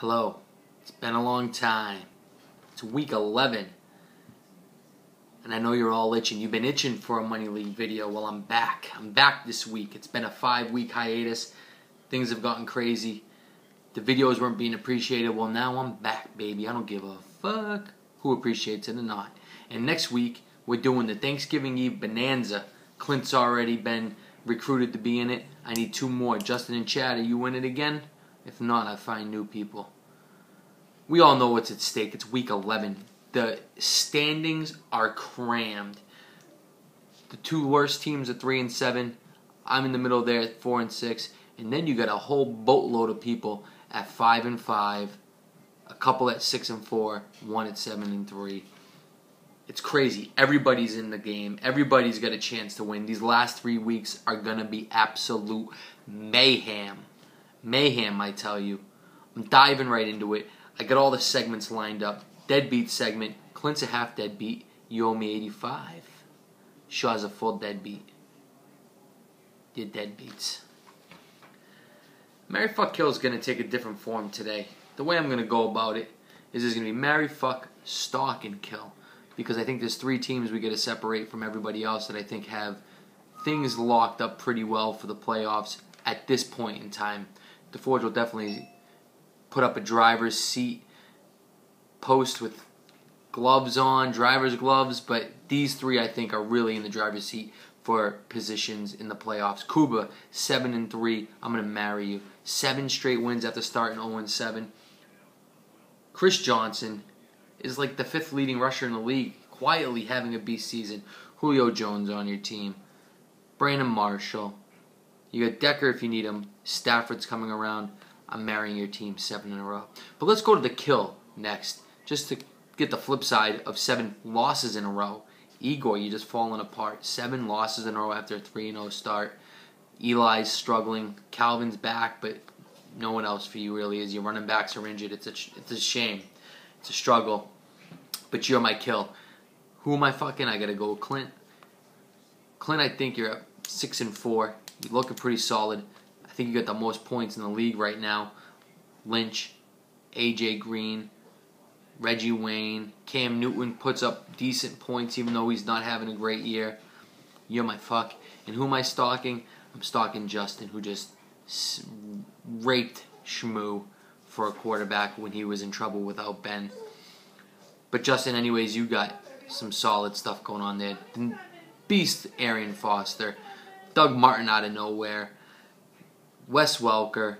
Hello. It's been a long time. It's week 11. And I know you're all itching. You've been itching for a Money League video. Well, I'm back. I'm back this week. It's been a 5-week hiatus. Things have gotten crazy. The videos weren't being appreciated. Well, now I'm back, baby. I don't give a fuck who appreciates it or not. And next week, we're doing the Thanksgiving Eve Bonanza. Clint's already been recruited to be in it. I need 2 more. Justin and Chad, are you in it again? If not, I find new people. We all know what's at stake. It's week 11. The standings are crammed. The 2 worst teams are 3 and 7. I'm in the middle there at 4 and 6. And then you got a whole boatload of people at 5 and 5. A couple at 6 and 4. 1 at 7 and 3. It's crazy. Everybody's in the game. Everybody's got a chance to win. These last 3 weeks are going to be absolute mayhem. Mayhem, I tell you. I'm diving right into it. I got all the segments lined up. Deadbeat segment. Clint's a half deadbeat. You owe me 85. Shaw's a full deadbeat. You're deadbeats. Marry, fuck, kill is going to take a different form today. The way I'm going to go about it is there's going to be marry, fuck, stalk, and kill. Because I think there's 3 teams we got to separate from everybody else that I think have things locked up pretty well for the playoffs at this point in time. DeForge will definitely put up a driver's seat post with gloves on, driver's gloves, but these 3 I think are really in the driver's seat for positions in the playoffs. Kuba, 7 and 3. I'm going to marry you. 7 straight wins after starting 0 and 7. Chris Johnson is like the 5th leading rusher in the league, quietly having a beast season. Julio Jones on your team. Brandon Marshall. You got Decker if you need him. Stafford's coming around. I'm marrying your team 7 in a row. But let's go to the kill next, just to get the flip side of 7 losses in a row. Igor, you're just falling apart. 7 losses in a row after a 3-0 start. Eli's struggling. Calvin's back, but no one else for you really is. Your running backs are injured. It's a shame. It's a struggle. But you're my kill. Who am I fucking? I got to go with Clint. Clint, I think you're at 6 and 4. You're looking pretty solid. I think you got the most points in the league right now. Lynch, AJ Green, Reggie Wayne, Cam Newton puts up decent points even though he's not having a great year. You're my fuck. And who am I stalking? I'm stalking Justin, who just raped Shmoo for a quarterback when he was in trouble without Ben. But Justin, anyways, you got some solid stuff going on there. Beast Arian Foster, Doug Martin out of nowhere, Wes Welker,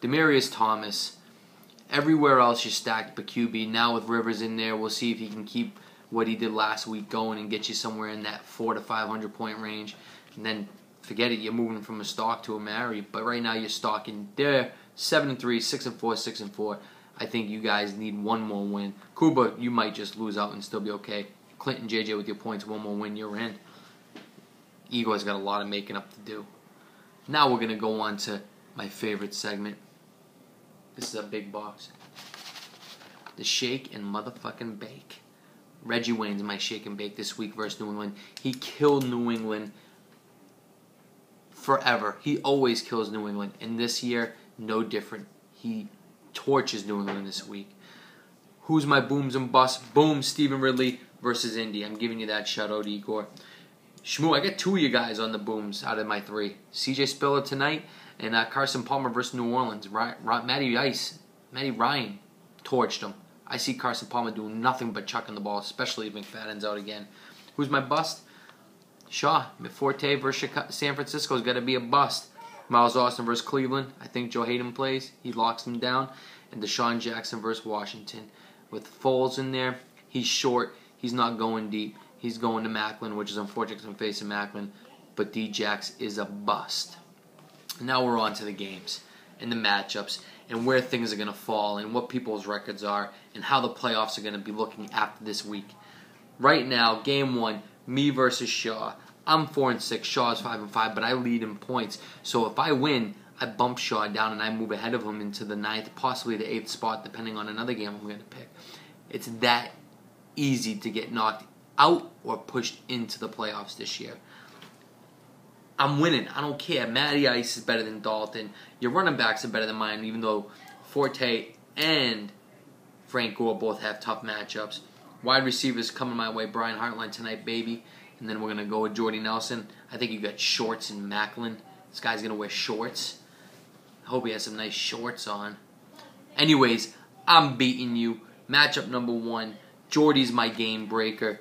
Demaryius Thomas. Everywhere else you stacked but QB. Now with Rivers in there, we'll see if he can keep what he did last week going and get you somewhere in that 400 to 500 point range. And then forget it, you're moving from a stalk to a marry. But right now you're stalking there. 7 and 3, 6 and 4, 6 and 4. I think you guys need 1 more win. Kuba, you might just lose out and still be okay. Clinton, JJ with your points, 1 more win, you're in. Igor's got a lot of making up to do. Now we're going to go on to my favorite segment. This is a big box. The shake and motherfucking bake. Reggie Wayne's my shake and bake this week versus New England. He killed New England forever. He always kills New England. And this year, no different. He torches New England this week. Who's my booms and busts? Boom, Stephen Ridley versus Indy. I'm giving you that shout out, Igor. Shmoo, I got 2 of you guys on the booms out of my 3. CJ Spiller tonight and Carson Palmer versus New Orleans. Matty Ryan torched him. I see Carson Palmer doing nothing but chucking the ball, especially if McFadden's out again. Who's my bust? Shaw. Forte versus San Francisco's got to be a bust. Miles Austin versus Cleveland. I think Joe Hayden plays. He locks him down. And Deshaun Jackson versus Washington. With Foles in there, he's short. He's not going deep. He's going to Macklin, which is unfortunate because I'm facing Macklin. But D-Jax is a bust. Now we're on to the games and the matchups and where things are going to fall and what people's records are and how the playoffs are going to be looking after this week. Right now, game 1, me versus Shaw. I'm 4 and 6. Shaw's 5 and 5, but I lead in points. So if I win, I bump Shaw down and I move ahead of him into the 9th, possibly the 8th spot, depending on another game I'm going to pick. It's that easy to get knocked out or pushed into the playoffs this year. I'm winning. I don't care. Matty Ice is better than Dalton. Your running backs are better than mine, even though Forte and Frank Gore both have tough matchups. Wide receivers coming my way. Brian Hartline tonight, baby. And then we're going to go with Jordy Nelson. I think you got shorts in Macklin. This guy's going to wear shorts. I hope he has some nice shorts on. Anyways, I'm beating you. Matchup number 1. Jordy's my game breaker.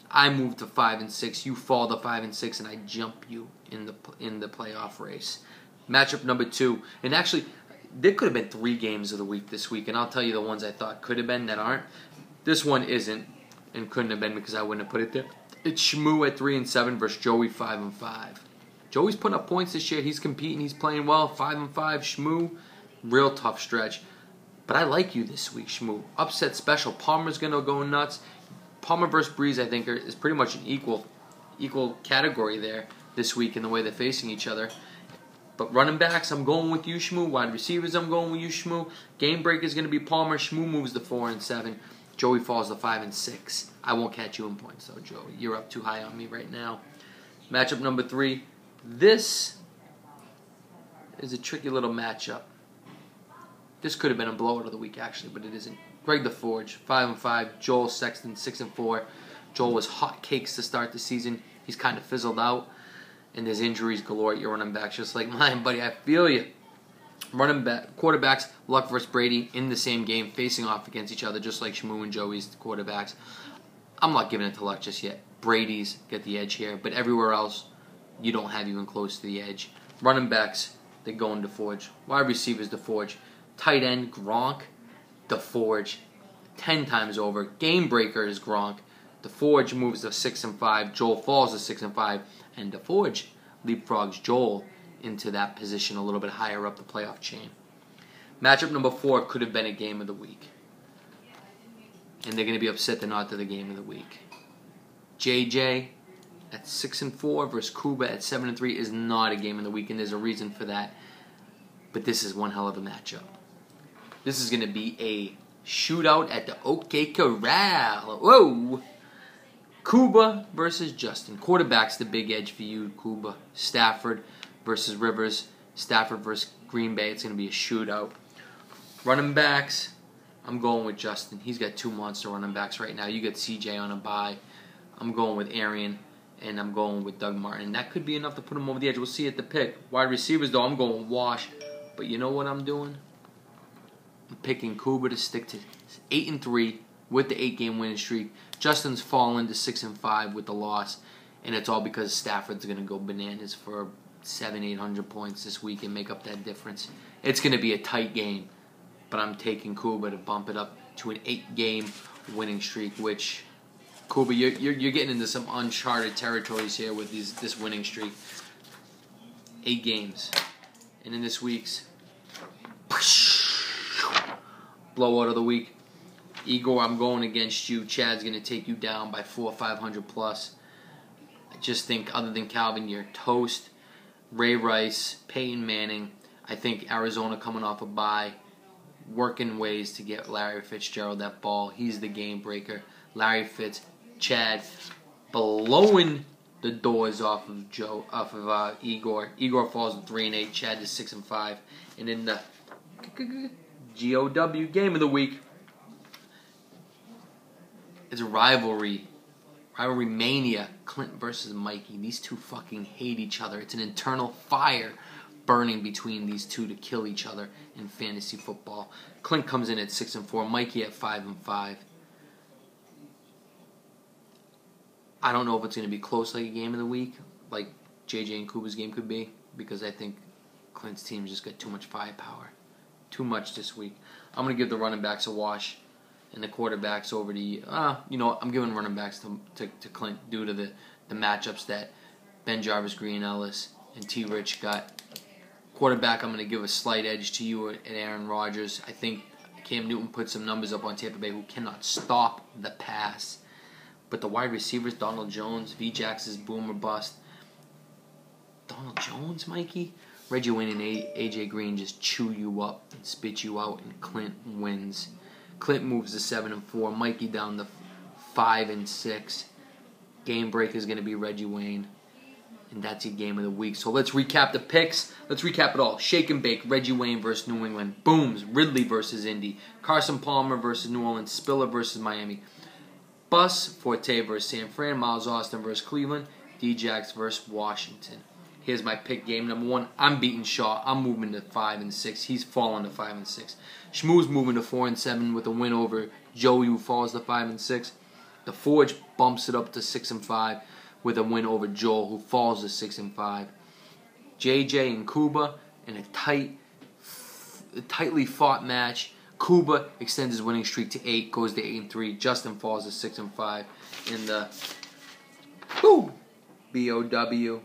I move to 5-6. You fall to 5-6, and I jump you in the playoff race. Matchup number 2. And actually, there could have been 3 games of the week this week, and I'll tell you the ones I thought could have been that aren't. This one isn't and couldn't have been because I wouldn't have put it there. It's Shmoo at 3-7 versus Joey 5-5. Joey's putting up points this year. He's competing. He's playing well. 5-5. Shmoo, real tough stretch. But I like you this week, Shmoo. Upset special. Palmer's going to go nuts. Palmer versus Breeze, I think, is pretty much an equal category there this week in the way they're facing each other. But running backs, I'm going with you, Shmoo. Wide receivers, I'm going with you, Shmoo. Game break is going to be Palmer. Shmoo moves to 4-7. Joey falls to 5-6. I won't catch you in points, though, Joey. You're up too high on me right now. Matchup number 3. This is a tricky little matchup. This could have been a blowout of the week, actually, but it isn't. Greg DeForge, 5-5. Joel Sexton, 6-4. Joel was hot cakes to start the season. He's kind of fizzled out, and there's injuries galore at your running backs, just like mine, buddy. I feel you. Running back, quarterbacks, Luck versus Brady in the same game, facing off against each other, just like Shmoo and Joey's quarterbacks. I'm not giving it to Luck just yet. Brady's get the edge here, but everywhere else, you don't have even close to the edge. Running backs, they're going DeForge. Wide receivers, DeForge. Tight end, Gronk, DeForge. 10 times over. Game breaker is Gronk. DeForge moves to 6-5. Joel falls to 6-5. And DeForge leapfrogs Joel into that position a little bit higher up the playoff chain. Matchup number 4 could have been a game of the week. And they're going to be upset they're not to the game of the week. JJ at 6-4 versus Kuba at 7-3 is not a game of the week, and there's a reason for that. But this is one hell of a matchup. This is going to be a shootout at the OK Corral. Whoa! Kuba versus Justin. Quarterback's the big edge for you, Kuba. Stafford versus Rivers. Stafford versus Green Bay. It's going to be a shootout. Running backs, I'm going with Justin. He's got 2 monster running backs right now. You got CJ on a bye. I'm going with Arian, and I'm going with Doug Martin. That could be enough to put him over the edge. We'll see at the pick. Wide receivers, though, I'm going with Wash. But you know what I'm doing? I'm picking Kuba to stick to 8-3 with the 8-game winning streak. Justin's fallen to 6-5 with the loss, and it's all because Stafford's going to go bananas for 700-800 points this week and make up that difference. It's going to be a tight game, but I'm taking Kuba to bump it up to an 8-game winning streak, which, Kuba, you're getting into some uncharted territories here with this winning streak. 8 games. And in this week's blowout of the week, Igor, I'm going against you. Chad's going to take you down by 400 or 500 plus. I just think, other than Calvin, you're toast. Ray Rice, Peyton Manning. I think Arizona coming off a bye, working ways to get Larry Fitzgerald that ball. He's the game breaker. Larry Fitz, Chad, blowing the doors off of Igor. Igor falls to 3-8. Chad to 6-5. And in the GOW game of the week, it's a rivalry mania. Clint versus Mikey. These two fucking hate each other. It's an internal fire burning between these two to kill each other in fantasy football. Clint comes in at 6-4. Mikey at 5-5. I don't know if it's going to be close like a game of the week, like JJ and Kuba's game could be, because I think Clint's team just got too much firepower. Too much this week. I'm going to give the running backs a wash and the quarterbacks over to I'm giving running backs to Clint due to the matchups that Ben Jarvis, Green Ellis, and T. Rich got. Quarterback, I'm going to give a slight edge to you at Aaron Rodgers. I think Cam Newton put some numbers up on Tampa Bay who cannot stop the pass. But the wide receivers, Donald Jones, V-Jax is boom or bust. Donald Jones, Mikey? Reggie Wayne and A.J. Green just chew you up and spit you out, and Clint wins. Clint moves to 7-4. Mikey down to 5-6. Game break is going to be Reggie Wayne. And that's your game of the week. So let's recap the picks. Let's recap it all. Shake and bake. Reggie Wayne versus New England. Booms. Ridley versus Indy. Carson Palmer versus New Orleans. Spiller versus Miami. Bus. Forte versus San Fran. Miles Austin versus Cleveland. D-Jax versus Washington. Here's my pick game number 1. I'm beating Shaw. I'm moving to 5-6. He's falling to 5-6. Shmoo's moving to 4-7 with a win over Joey, who falls to 5-6. The Forge bumps it up to 6-5 with a win over Joel, who falls to 6-5. JJ and Kuba in a tightly fought match. Kuba extends his winning streak to 8, goes to 8-3. Justin falls to 6-5 in the BOW.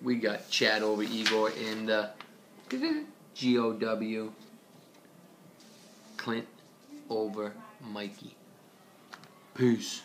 We got Chad over Igor in the GOW. Clint over Mikey. Peace.